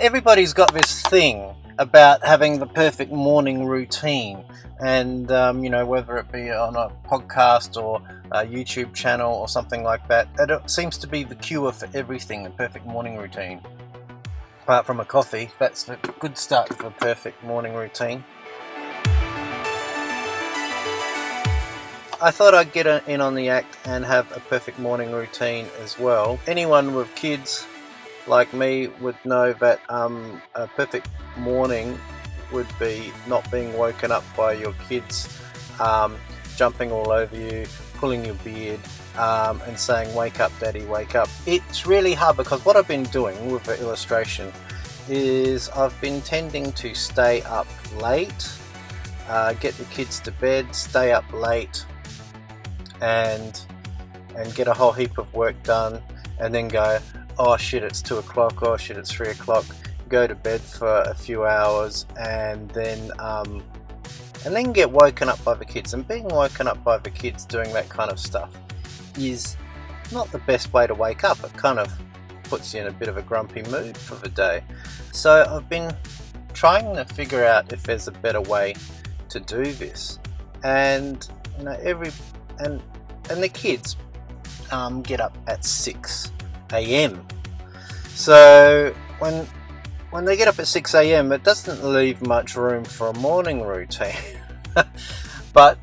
Everybody's got this thing about having the perfect morning routine, and whether it be on a podcast or a YouTube channel or something like that, it seems to be the cure for everything, the perfect morning routine. Apart from a coffee, that's a good start for a perfect morning routine. I thought I'd get in on the act and have a perfect morning routine as well. Anyone with kids like me would know that a perfect morning would be not being woken up by your kids jumping all over you, pulling your beard, and saying, "Wake up daddy, wake up." It's really hard because what I've been doing with the illustration is I've been tending to stay up late, get the kids to bed, stay up late, and get a whole heap of work done, and then go, oh shit, it's 2 o'clock, oh shit, it's 3 o'clock, go to bed for a few hours, and then get woken up by the kids. And being woken up by the kids doing that kind of stuff is not the best way to wake up. It kind of puts you in a bit of a grumpy mood for the day. So I've been trying to figure out if there's a better way to do this. And the kids get up at 6 a.m. So when they get up at 6 a.m. it doesn't leave much room for a morning routine. But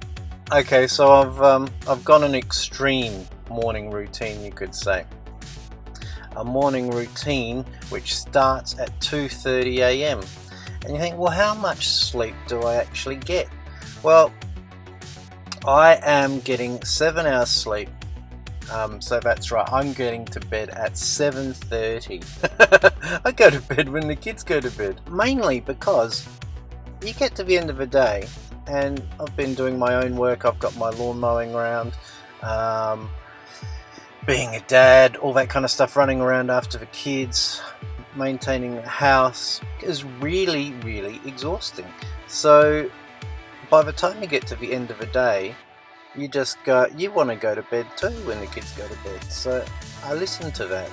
okay, so I've got an extreme morning routine, you could say. A morning routine which starts at 2:30 a.m. and you think, well, how much sleep do I actually get? Well, I am getting 7 hours sleep. So that's right, I'm getting to bed at 7:30. I go to bed when the kids go to bed. Mainly because you get to the end of the day, and I've been doing my own work. I've got my lawn mowing around, being a dad, all that kind of stuff, running around after the kids, maintaining the house is really, really exhausting. So by the time you get to the end of the day, you just go, you want to go to bed too when the kids go to bed. So I listen to that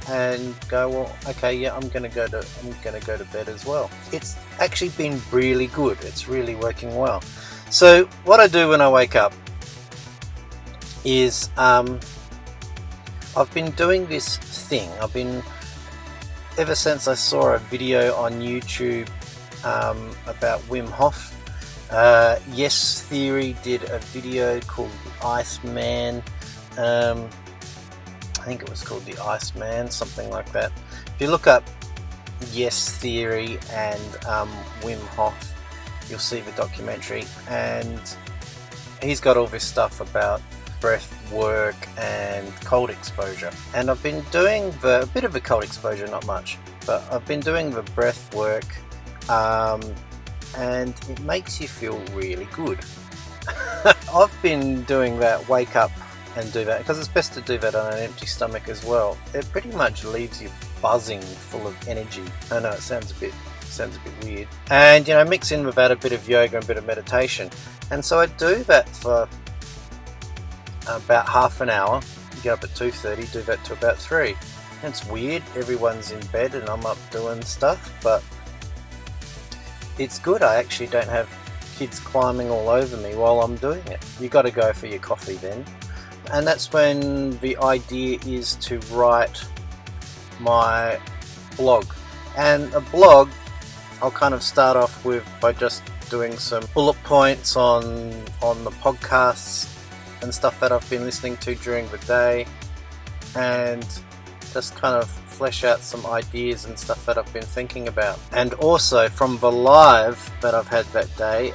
and go, well, okay, yeah, I'm gonna go to bed as well. It's actually been really good. It's really working well. So what I do when I wake up is I've been doing this thing. Ever since I saw a video on YouTube about Wim Hof. Yes Theory did a video called The Iceman. I think it was called The Iceman, something like that. If you look up Yes Theory and Wim Hof, you'll see the documentary, and he's got all this stuff about breath work and cold exposure. And I've been doing a bit of a cold exposure, not much, but I've been doing the breath work, and it makes you feel really good. I've been doing that, wake up and do that, because it's best to do that on an empty stomach as well. It pretty much leaves you buzzing, full of energy. I know it sounds a bit weird. And mix in with that a bit of yoga and a bit of meditation. And so I do that for about half an hour. Get up at 2:30, do that to about 3. And it's weird, everyone's in bed and I'm up doing stuff, but it's good. I actually don't have kids climbing all over me while I'm doing it. You got to go for your coffee then. And that's when the idea is to write my blog. And a blog, I'll kind of start off with by just doing some bullet points on the podcasts and stuff that I've been listening to during the day, and just kind of flesh out some ideas and stuff that I've been thinking about. And also from the live that I've had that day,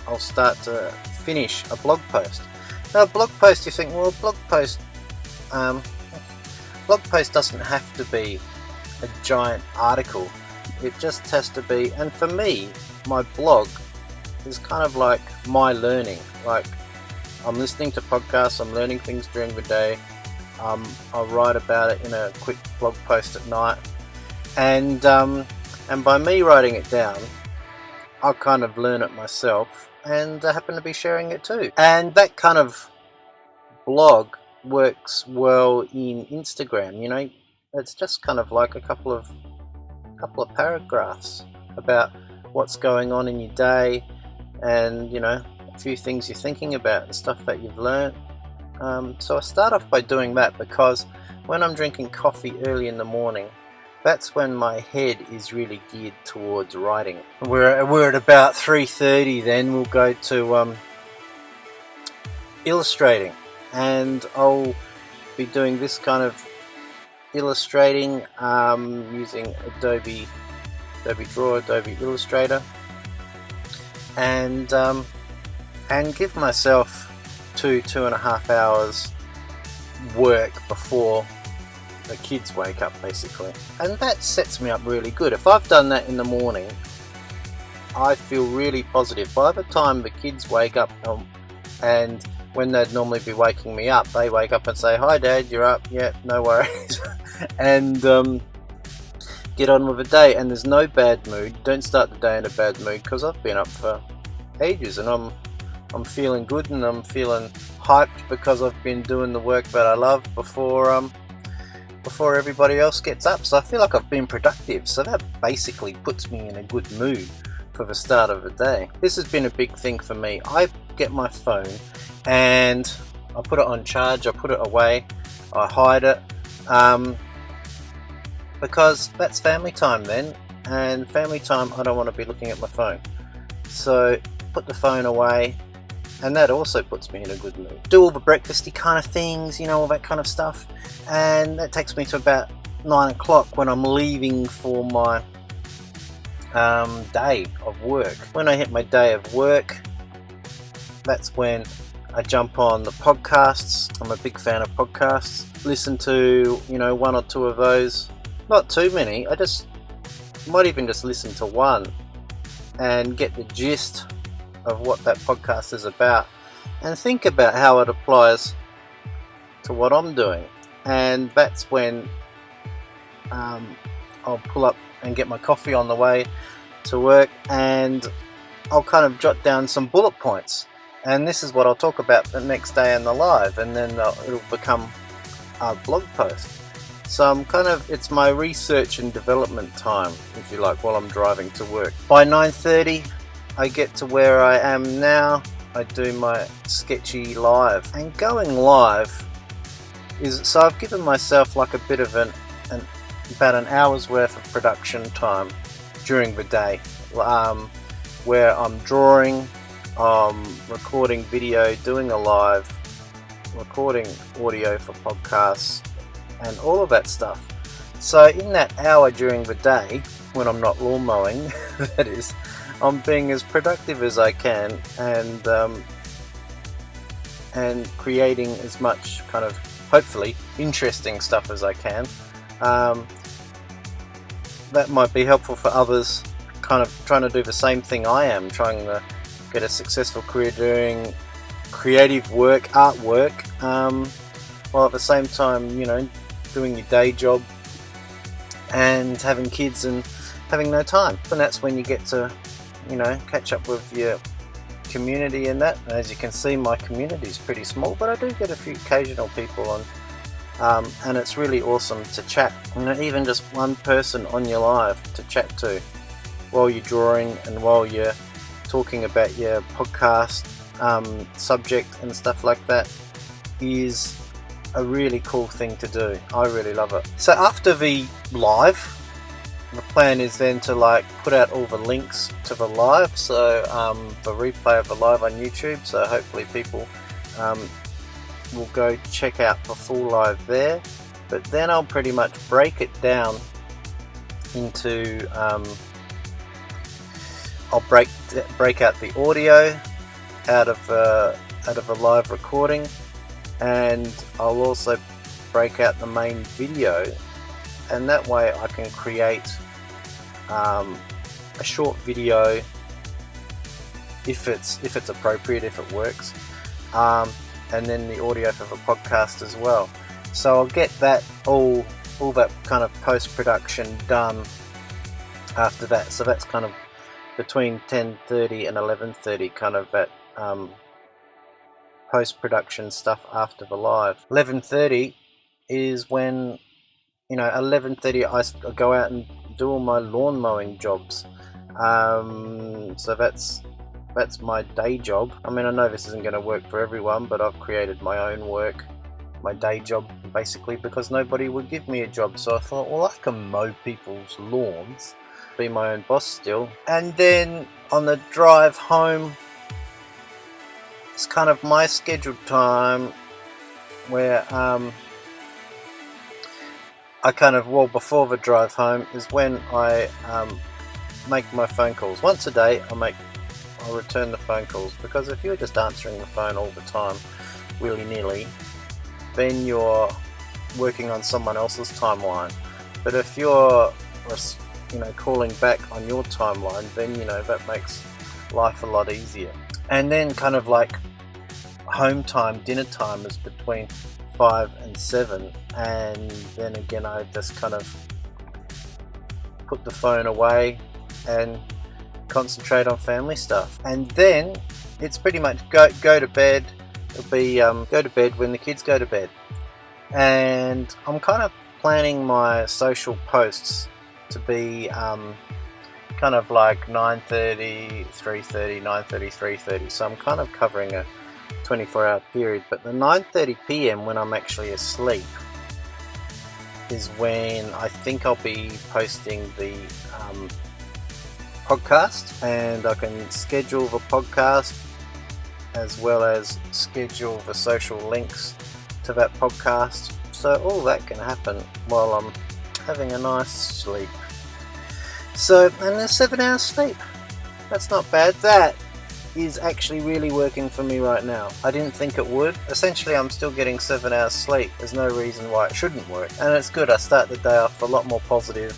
I'll start to finish a blog post. Now, a blog post, you think, well, a blog post doesn't have to be a giant article. It just has to be, and for me, my blog is kind of like my learning. Like, I'm listening to podcasts, I'm learning things during the day. I'll write about it in a quick blog post at night, and by me writing it down, I'll kind of learn it myself, and I happen to be sharing it too. And that kind of blog works well in Instagram. It's just kind of like a couple of couple of paragraphs about what's going on in your day, and a few things you're thinking about and stuff that you've learned. So I start off by doing that, because when I'm drinking coffee early in the morning, that's when my head is really geared towards writing. We're at about 3:30, then we'll go to illustrating, and I'll be doing this kind of illustrating using Adobe Draw, Adobe Illustrator, and give myself 2.5 hours work before the kids wake up, basically. And that sets me up really good. If I've done that in the morning, I feel really positive. By the time the kids wake up, and when they'd normally be waking me up, they wake up and say, "Hi Dad, you're up? Yeah, no worries." And get on with the day, and there's no bad mood. Don't start the day in a bad mood, because I've been up for ages, and I'm feeling good, and I'm feeling hyped because I've been doing the work that I love before everybody else gets up. So I feel like I've been productive, so that basically puts me in a good mood for the start of the day. This has been a big thing for me. I get my phone and I put it on charge, I put it away, I hide it, because that's family time then, and family time I don't want to be looking at my phone. So put the phone away, and that also puts me in a good mood. Do all the breakfasty kind of things, all that kind of stuff, and that takes me to about 9 o'clock when I'm leaving for my day of work. When I hit my day of work, that's when I jump on the podcasts. I'm a big fan of podcasts. Listen to, one or two of those. Not too many. I might even just listen to one and get the gist of what that podcast is about, and think about how it applies to what I'm doing. And that's when I'll pull up and get my coffee on the way to work, and I'll kind of jot down some bullet points, and this is what I'll talk about the next day in the live, and then it'll become a blog post. So it's my research and development time, if you like, while I'm driving to work. By 9:30 I get to where I am now. I do my sketchy live, and going live so I've given myself like a bit of about an hour's worth of production time during the day, where I'm drawing, recording video, doing a live, recording audio for podcasts, and all of that stuff. So in that hour during the day, when I'm not lawn mowing, that is, I'm being as productive as I can, and creating as much kind of, hopefully, interesting stuff as I can. That might be helpful for others kind of trying to do the same thing I am, trying to get a successful career doing creative work, artwork, while at the same time, doing your day job and having kids and having no time. And that's when you get to, catch up with your community and that. And as you can see, my community is pretty small, but I do get a few occasional people on, and it's really awesome to chat. Even just one person on your live to chat to while you're drawing and while you're talking about your podcast subject and stuff like that is a really cool thing to do. I really love it. So after the live, the plan is then to put out all the links to the live, so the replay of the live on YouTube, so hopefully people will go check out the full live there. But then I'll pretty much break it down into I'll break out the audio out of a live recording, and I'll also break out the main video, and that way I can create a short video if it's appropriate, if it works, and then the audio for the podcast as well. So I'll get that all that kind of post-production done after that. So that's kind of between 10:30 and 11:30, kind of that post-production stuff after the live. 11:30 is when 11:30 I go out and do all my lawn mowing jobs. So that's my day job. I mean, I know this isn't going to work for everyone, but I've created my own work, my day job, basically because nobody would give me a job. So I thought, well, I can mow people's lawns, be my own boss still. And then on the drive home, it's kind of my scheduled time where I kind of, well, before the drive home is when I make my phone calls. Once a day I'll return the phone calls, because if you're just answering the phone all the time willy-nilly, then you're working on someone else's timeline. But if you're calling back on your timeline, then that makes life a lot easier. And then kind of like home time, dinner time is between 5 and 7, and then again I just kind of put the phone away and concentrate on family stuff. And then it's pretty much go to bed. It'll be go to bed when the kids go to bed, and I'm kind of planning my social posts to be kind of like 9:30, 3:30, 9:30, 3:30. So I'm kind of covering a 24-hour period. But the 9:30 p.m. when I'm actually asleep is when I think I'll be posting the podcast, and I can schedule the podcast as well as schedule the social links to that podcast. So all that can happen while I'm having a nice sleep. So, and there's 7 hours sleep. That's not bad. That is actually really working for me right now. I didn't think it would. Essentially, I'm still getting 7 hours sleep. There's no reason why it shouldn't work. And it's good. I start the day off a lot more positive.